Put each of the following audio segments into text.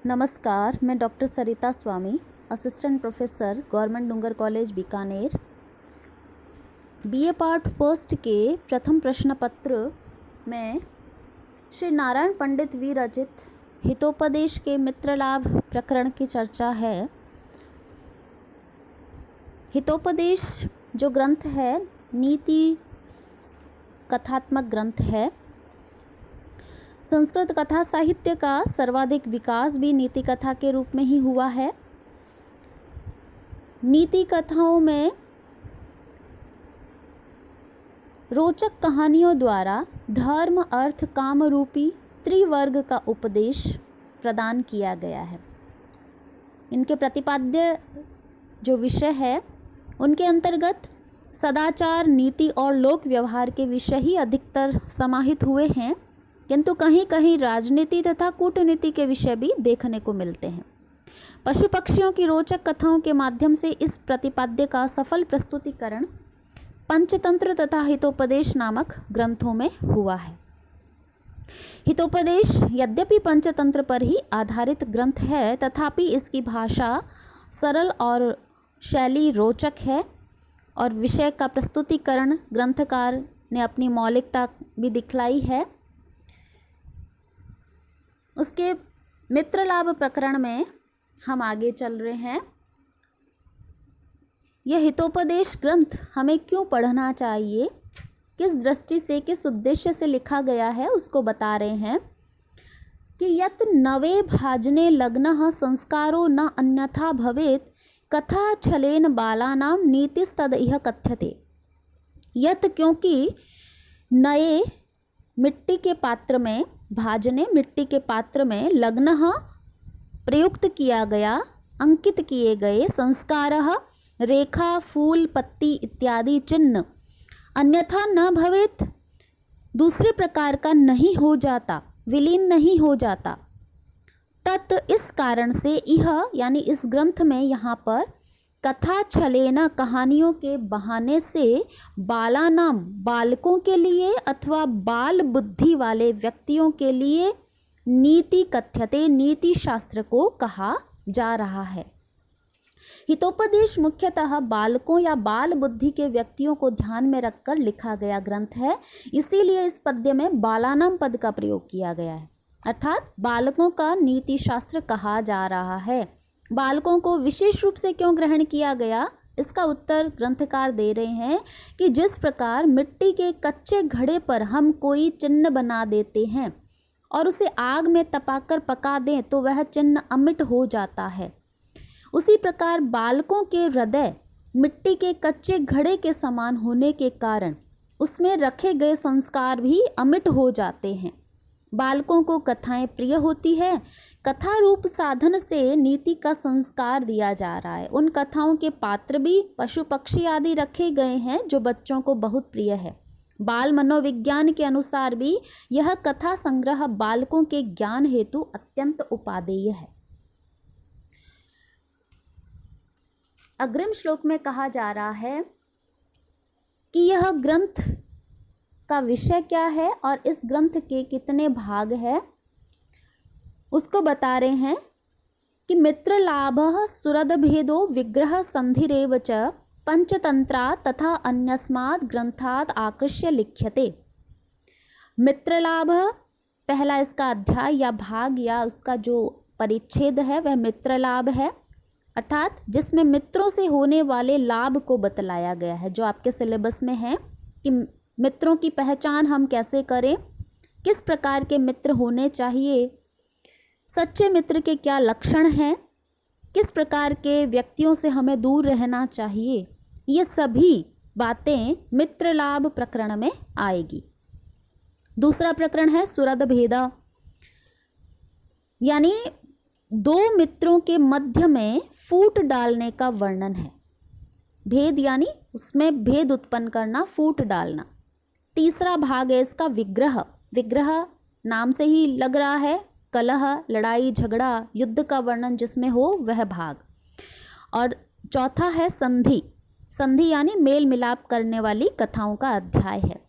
नमस्कार, मैं doctor Sarita Swami, assistant professor, government Dungar college Bikaner. BA part first के प्रथम प्रश्न पत्र में श्री नारायण पंडित विरचित हितोपदेश के मित्र लाभ प्रकरण की चर्चा है। हितोपदेश जो ग्रंथ है नीति कथात्मक ग्रंथ है। संस्कृत कथा साहित्य का सर्वाधिक विकास भी नीति कथा के रूप में ही हुआ है। नीति कथाओं में रोचक कहानियों द्वारा धर्म अर्थ काम रूपी त्रिवर्ग का उपदेश प्रदान किया गया है। इनके प्रतिपाद्य जो विषय है उनके अंतर्गत सदाचार, नीति और लोक व्यवहार के विषय ही अधिकतर समाहित हुए हैं, किंतु कहीं कहीं राजनीति तथा कूटनीति के विषय भी देखने को मिलते हैं। पशु पक्षियों की रोचक कथाओं के माध्यम से इस प्रतिपाद्य का सफल प्रस्तुतिकरण पंचतंत्र तथा हितोपदेश नामक ग्रंथों में हुआ है। हितोपदेश यद्यपि पंचतंत्र पर ही आधारित ग्रंथ है, तथापि इसकी भाषा सरल और शैली रोचक है और विषय का प्रस्तुतिकरण ग्रंथकार ने अपनी मौलिकता भी दिखलाई है। उसके मित्र लाभ प्रकरण में हम आगे चल रहे हैं। यह हितोपदेश ग्रंथ हमें क्यों पढ़ना चाहिए, किस दृष्टि से, किस उद्देश्य से लिखा गया है, उसको बता रहे हैं कि यत् नवे भाजने लग्नः संस्कारो न अन्यथा भवेत् कथा छलेन बालानां नीतिस्तद इह कथ्यते। यत् क्योंकि नए मिट्टी के पात्र में, भाजने मिट्टी के पात्र में, लग्नः प्रयुक्त किया गया, अंकित किए गए, संस्कारः रेखा फूल पत्ती इत्यादि चिन्ह अन्यथा न भवेत् दूसरे प्रकार का नहीं हो जाता, विलीन नहीं हो जाता। तत् इस कारण से यह यानी इस ग्रंथ में यहाँ पर कथा छलेना कहानियों के बहाने से बालानाम बालकों के लिए अथवा बाल बुद्धि वाले व्यक्तियों के लिए नीति कथ्यते नीति शास्त्र को कहा जा रहा है। हितोपदेश मुख्यतः बालकों या बाल बुद्धि के व्यक्तियों को ध्यान में रखकर लिखा गया ग्रंथ है, इसीलिए इस पद्य में बालानाम पद का प्रयोग किया गया है, अर्थात बालकों का नीति शास्त्र कहा जा रहा है। बालकों को विशेष रूप से क्यों ग्रहण किया गया, इसका उत्तर ग्रंथकार दे रहे हैं कि जिस प्रकार मिट्टी के कच्चे घड़े पर हम कोई चिन्ह बना देते हैं और उसे आग में तपाकर पका दें तो वह चिन्ह अमिट हो जाता है, उसी प्रकार बालकों के हृदय मिट्टी के कच्चे घड़े के समान होने के कारण उसमें रखे गए संस्कार भी अमिट हो जाते हैं। बालकों को कथाएं प्रिय होती है, कथा रूप साधन से नीति का संस्कार दिया जा रहा है। उन कथाओं के पात्र भी पशु पक्षी आदि रखे गए हैं जो बच्चों को बहुत प्रिय है। बाल मनोविज्ञान के अनुसार भी यह कथा संग्रह बालकों के ज्ञान हेतु अत्यंत उपादेय है। अग्रिम श्लोक में कहा जा रहा है कि यह ग्रंथ का विषय क्या है और इस ग्रंथ के कितने भाग हैं, उसको बता रहे हैं कि मित्र लाभः सुरद भेदो विग्रह संधिरेव च पंचतंत्रा तथा अन्यस्मात् ग्रंथात् आकृष्य लिख्यते। मित्र लाभ पहला इसका अध्याय या भाग या उसका जो परिच्छेद है वह मित्र लाभ है, अर्थात जिसमें मित्रों से होने वाले लाभ को बतलाया गया है, जो आपके सिलेबस में है कि मित्रों की पहचान हम कैसे करें, किस प्रकार के मित्र होने चाहिए, सच्चे मित्र के क्या लक्षण हैं, किस प्रकार के व्यक्तियों से हमें दूर रहना चाहिए, ये सभी बातें मित्र लाभ प्रकरण में आएगी। दूसरा प्रकरण है सुरद भेदा, यानी दो मित्रों के मध्य में फूट डालने का वर्णन है। भेद यानी उसमें भेद उत्पन्न करना, फूट डालना। तीसरा भाग है इसका विग्रह। विग्रह नाम से ही लग रहा है कलह, लड़ाई झगड़ा, युद्ध का वर्णन जिसमें हो वह भाग। और चौथा है संधि। संधि यानी मेल मिलाप करने वाली कथाओं का अध्याय है।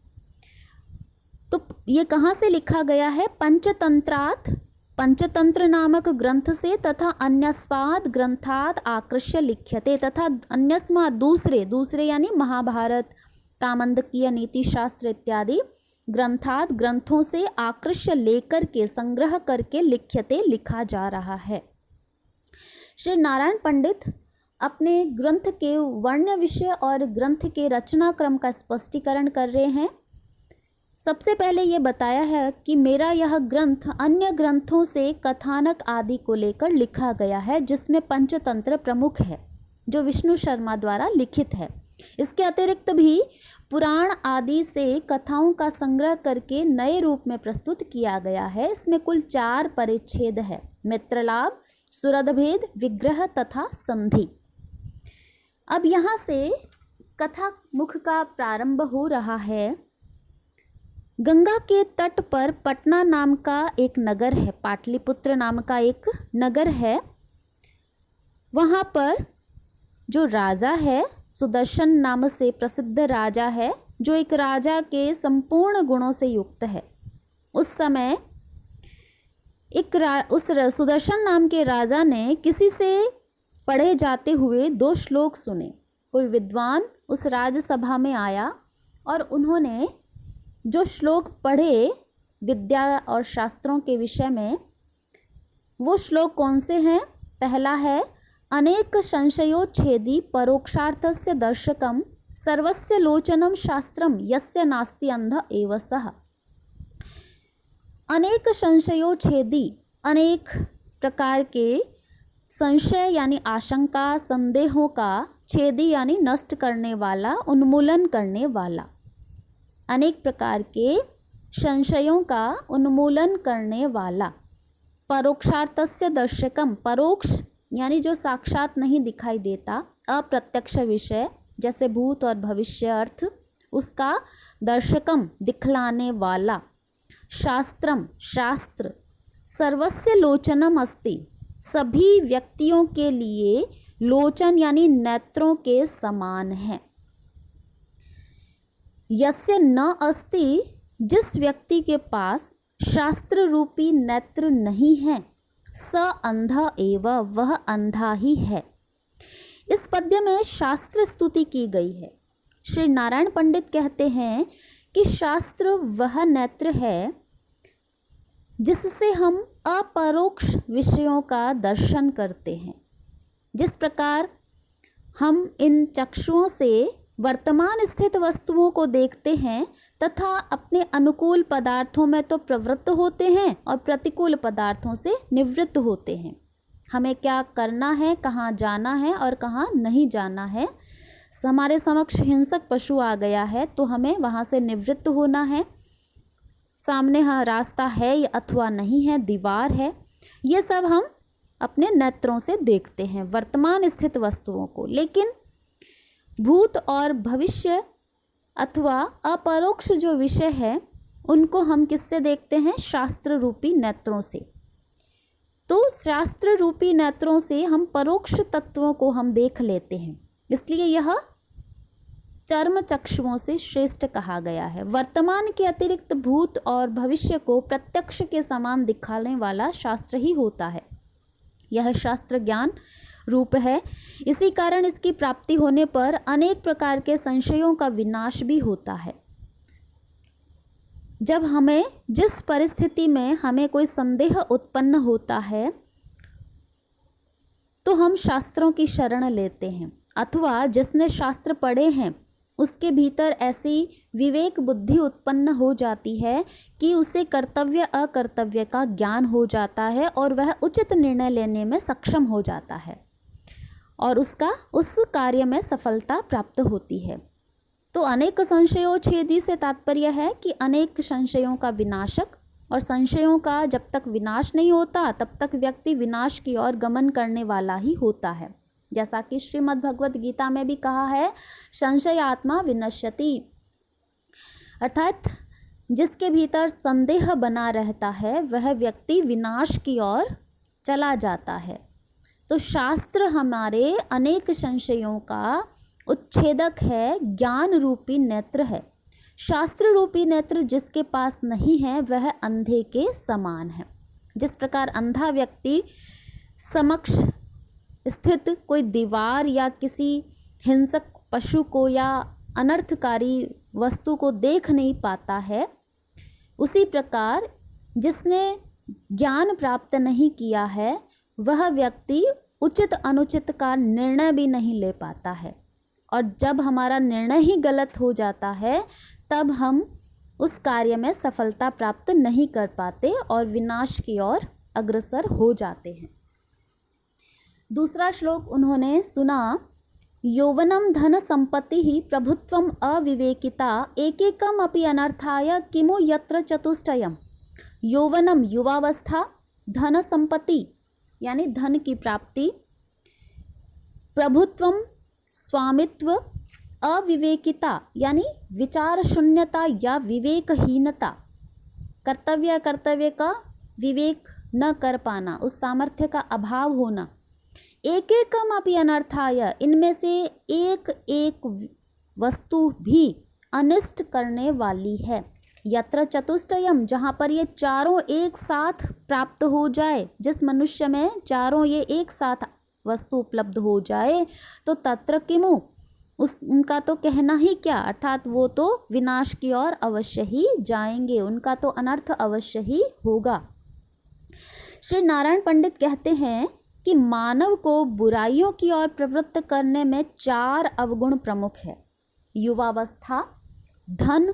तो ये कहाँ से लिखा गया है? पंचतंत्रात पंचतंत्र नामक ग्रंथ से तथा अन्यस्मात् ग्रंथात् आकृष्य लिख्यते, तथा अन्यस्मात् दूसरे यानी महाभारत, कामंडकीय, नीति शास्त्र इत्यादि ग्रंथात् ग्रंथों से आकृष्य लेकर के, संग्रह करके लिख्यते लिखा जा रहा है। श्री नारायण पंडित अपने ग्रंथ के वर्ण विषय और ग्रंथ के रचना क्रम का स्पष्टीकरण कर रहे हैं। सबसे पहले ये बताया है कि मेरा यह ग्रंथ अन्य ग्रंथों से कथानक आदि को लेकर लिखा गया है, जिसमें पंचतंत्र प्रमुख है, जो विष्णु शर्मा द्वारा लिखित है। इसके अतिरिक्त भी पुराण आदि से कथाओं का संग्रह करके नए रूप में प्रस्तुत किया गया है। इसमें कुल 4 परिच्छेद है: मित्रलाभ, सुरदभेद, विग्रह तथा संधि। अब यहाँ से कथा मुख का प्रारंभ हो रहा है। गंगा के तट पर पटना नाम का एक नगर है, पाटलिपुत्र नाम का एक नगर है। वहाँ पर जो राजा है, सुदर्शन नाम से प्रसिद्ध राजा है, जो एक राजा के संपूर्ण गुणों से युक्त है। उस समय उस सुदर्शन नाम के राजा ने किसी से पढ़े जाते हुए 2 श्लोक सुने। कोई विद्वान उस राजसभा में आया और उन्होंने जो श्लोक पढ़े विद्या और शास्त्रों के विषय में, वो श्लोक कौन से हैं? पहला है, अनेक संशयोच्छेदी परोक्षार्थस्य दर्शकम सर्वस्य लोचनम शास्त्रम यस्य नास्ति अंध एव सः। अनेक संशयोच्छेदी, अनेक प्रकार के संशय यानी आशंका, संदेहों का, छेदी यानी नष्ट करने वाला, उन्मूलन करने वाला। अनेक प्रकार के संशयों का उन्मूलन करने वाला। परोक्षार्थस्य दर्शकम, परोक्ष यानी जो साक्षात नहीं दिखाई देता, अप्रत्यक्ष विषय जैसे भूत और भविष्य अर्थ, उसका दर्शकम दिखलाने वाला। शास्त्रम, शास्त्र, सर्वस्य लोचनम अस्ति, सभी व्यक्तियों के लिए लोचन यानी नेत्रों के समान है। यस्य न अस्ति, जिस व्यक्ति के पास शास्त्र रूपी नेत्र नहीं है, स अंधा एव, वह अंधा ही है। इस पद्य में शास्त्र स्तुति की गई है। श्री नारायण पंडित कहते हैं कि शास्त्र वह नेत्र है जिससे हम अपरोक्ष विषयों का दर्शन करते हैं। जिस प्रकार हम इन चक्षुओं से वर्तमान स्थित वस्तुओं को देखते हैं तथा अपने अनुकूल पदार्थों में तो प्रवृत्त होते हैं और प्रतिकूल पदार्थों से निवृत्त होते हैं। हमें क्या करना है, कहाँ जाना है और कहाँ नहीं जाना है। हमारे समक्ष हिंसक पशु आ गया है तो हमें वहाँ से निवृत्त होना है। सामने हाँ रास्ता है या अथवा नहीं है, दीवार है, ये सब हम अपने नेत्रों से देखते हैं वर्तमान स्थित वस्तुओं को। लेकिन भूत और भविष्य अथवा अपरोक्ष जो विषय है उनको हम किससे देखते हैं? शास्त्र रूपी नेत्रों से। तो शास्त्र रूपी नेत्रों से हम परोक्ष तत्वों को हम देख लेते हैं, इसलिए यह चर्म चक्षुओं से श्रेष्ठ कहा गया है। वर्तमान के अतिरिक्त भूत और भविष्य को प्रत्यक्ष के समान दिखाने वाला शास्त्र ही होता है। यह शास्त्र ज्ञान रूप है। इसी कारण इसकी प्राप्ति होने पर अनेक प्रकार के संशयों का विनाश भी होता है। जब हमें जिस परिस्थिति में हमें कोई संदेह उत्पन्न होता है तो हम शास्त्रों की शरण लेते हैं, अथवा जिसने शास्त्र पढ़े हैं उसके भीतर ऐसी विवेक बुद्धि उत्पन्न हो जाती है कि उसे कर्तव्य अकर्तव्य का ज्ञान हो जाता है और वह उचित निर्णय लेने में सक्षम हो जाता है और उसका उस कार्य में सफलता प्राप्त होती है। तो अनेक संशयोच्छेदी से तात्पर्य है कि अनेक संशयों का विनाशक, और संशयों का जब तक विनाश नहीं होता तब तक व्यक्ति विनाश की ओर गमन करने वाला ही होता है। जैसा कि श्रीमद् भगवत गीता में भी कहा है, संशयात्मा विनश्यति, अर्थात जिसके भीतर संदेह बना रहता है वह व्यक्ति विनाश की ओर चला जाता है। तो शास्त्र हमारे अनेक संशयों का उच्छेदक है, ज्ञान रूपी नेत्र है। शास्त्र रूपी नेत्र जिसके पास नहीं है वह अंधे के समान है। जिस प्रकार अंधा व्यक्ति समक्ष स्थित कोई दीवार या किसी हिंसक पशु को या अनर्थकारी वस्तु को देख नहीं पाता है, उसी प्रकार जिसने ज्ञान प्राप्त नहीं किया है वह व्यक्ति उचित अनुचित का निर्णय भी नहीं ले पाता है। और जब हमारा निर्णय ही गलत हो जाता है तब हम उस कार्य में सफलता प्राप्त नहीं कर पाते और विनाश की ओर अग्रसर हो जाते हैं। दूसरा श्लोक उन्होंने सुना, यौवनम धन संपत्ति ही प्रभुत्वम अविवेकिता एकेकम अपि अनर्थाय किमु यत्र चतुष्टयम। यौवनम युवावस्था, धन संपत्ति यानी धन की प्राप्ति, प्रभुत्वम स्वामित्व, अविवेकिता यानी विचार शून्यता या विवेकहीनता, कर्तव्य का विवेक न कर पाना, उस सामर्थ्य का अभाव होना, एकेकम अपि अनर्थाय इनमें से एक एक वस्तु भी अनिष्ट करने वाली है। यत्र चतुष्टयम जहाँ पर ये चारों एक साथ प्राप्त हो जाए, जिस मनुष्य में चारों ये एक साथ वस्तु उपलब्ध हो जाए तो तत्र किमु उनका तो कहना ही क्या, अर्थात वो तो विनाश की ओर अवश्य ही जाएंगे, उनका तो अनर्थ अवश्य ही होगा। श्री नारायण पंडित कहते हैं कि मानव को बुराइयों की ओर प्रवृत्त करने में 4 अवगुण प्रमुख है। युवावस्था, धन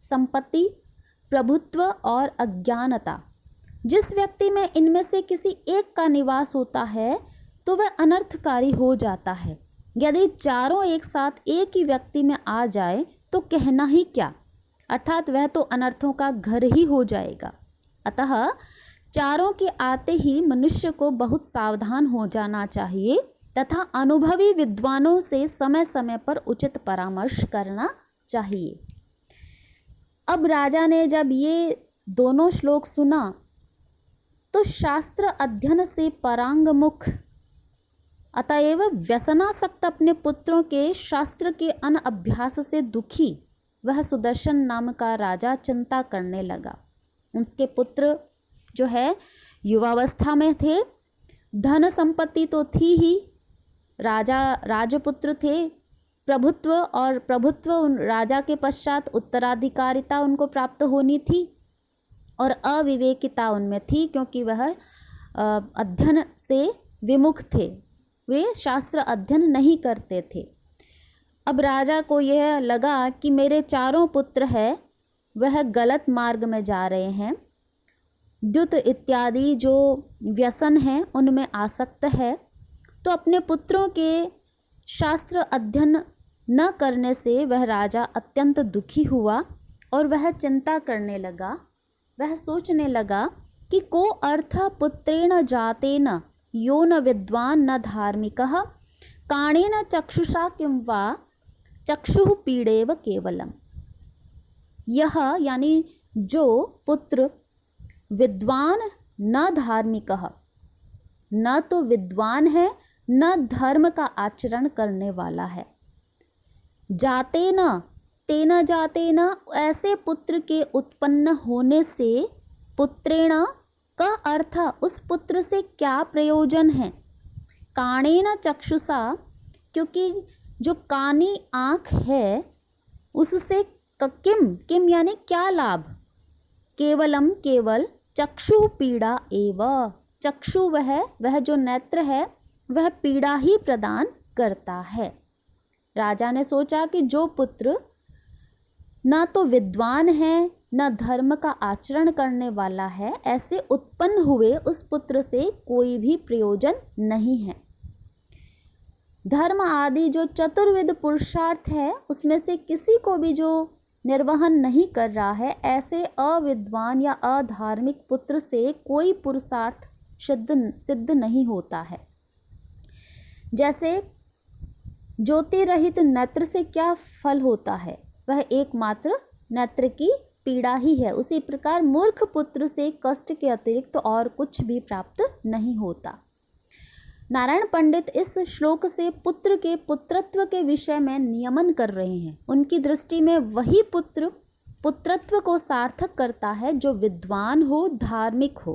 संपत्ति, प्रभुत्व और अज्ञानता। जिस व्यक्ति में इनमें से किसी एक का निवास होता है तो वह अनर्थकारी हो जाता है। यदि चारों एक साथ एक ही व्यक्ति में आ जाए तो कहना ही क्या, अर्थात वह तो अनर्थों का घर ही हो जाएगा। अतः चारों के आते ही मनुष्य को बहुत सावधान हो जाना चाहिए तथा अनुभवी विद्वानों से समय समय पर उचित परामर्श करना चाहिए। अब राजा ने जब ये दोनों श्लोक सुना तो शास्त्र अध्ययन से परांगमुख अतएव व्यसनासक्त अपने पुत्रों के शास्त्र के अनअभ्यास से दुखी वह सुदर्शन नाम का राजा चिंता करने लगा। उसके पुत्र जो है युवावस्था में थे, धन संपत्ति तो थी ही, राजपुत्र थे, प्रभुत्व उन राजा के पश्चात उत्तराधिकारिता उनको प्राप्त होनी थी, और अविवेकिता उनमें थी क्योंकि वह अध्ययन से विमुख थे, वे शास्त्र अध्ययन नहीं करते थे। अब राजा को यह लगा कि मेरे चारों पुत्र हैं वह गलत मार्ग में जा रहे हैं, द्युत इत्यादि जो व्यसन हैं उनमें आसक्त है, तो अपने पुत्रों के शास्त्र अध्ययन न करने से वह राजा अत्यंत दुखी हुआ और वह चिंता करने लगा। वह सोचने लगा कि को अर्थ पुत्रेण जातेन यो न विद्वान न धार्मिकः काणेन चक्षुषा किं वा चक्षुः पीड़ेव केवलम। यह यानी जो पुत्र विद्वान न धार्मिकः, न तो विद्वान है न धर्म का आचरण करने वाला है, जाते न तेन जाते न ऐसे पुत्र के उत्पन्न होने से पुत्रेण का अर्थ उस पुत्र से क्या प्रयोजन है, काणेन चक्षुषा क्योंकि जो कानी आँख है उससे किम यानी क्या लाभ, केवलम केवल चक्षु पीड़ा एव, चक्षु वह जो नेत्र है वह पीड़ा ही प्रदान करता है। राजा ने सोचा कि जो पुत्र न तो विद्वान है न धर्म का आचरण करने वाला है, ऐसे उत्पन्न हुए उस पुत्र से कोई भी प्रयोजन नहीं है। धर्म आदि जो चतुर्विध पुरुषार्थ है उसमें से किसी को भी जो निर्वहन नहीं कर रहा है, ऐसे अविद्वान या अधार्मिक पुत्र से कोई पुरुषार्थ सिद्ध नहीं होता है। जैसे ज्योति रहित नेत्र से क्या फल होता है, वह एकमात्र नेत्र की पीड़ा ही है, उसी प्रकार मूर्ख पुत्र से कष्ट के अतिरिक्त और कुछ भी प्राप्त नहीं होता। नारायण पंडित इस श्लोक से पुत्र के पुत्रत्व के विषय में नियमन कर रहे हैं। उनकी दृष्टि में वही पुत्र पुत्रत्व को सार्थक करता है जो विद्वान हो, धार्मिक हो।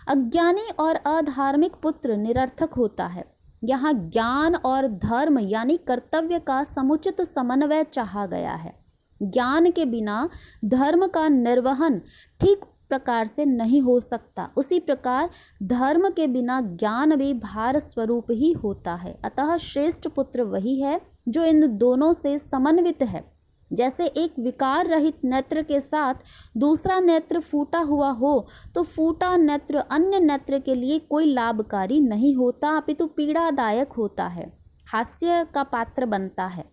अज्ञानी और अधार्मिक पुत्र निरर्थक होता है। यहाँ ज्ञान और धर्म यानी कर्तव्य का समुचित समन्वय चाहा गया है। ज्ञान के बिना धर्म का निर्वहन ठीक प्रकार से नहीं हो सकता, उसी प्रकार धर्म के बिना ज्ञान भी भार स्वरूप ही होता है। अतः श्रेष्ठ पुत्र वही है जो इन दोनों से समन्वित है। जैसे एक विकार रहित नेत्र के साथ दूसरा नेत्र फूटा हुआ हो तो फूटा नेत्र अन्य नेत्र के लिए कोई लाभकारी नहीं होता, अपितु पीड़ादायक होता है, हास्य का पात्र बनता है।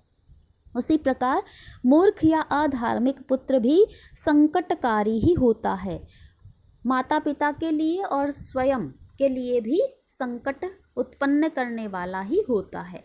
उसी प्रकार मूर्ख या अधार्मिक पुत्र भी संकटकारी ही होता है, माता पिता के लिए और स्वयं के लिए भी संकट उत्पन्न करने वाला ही होता है।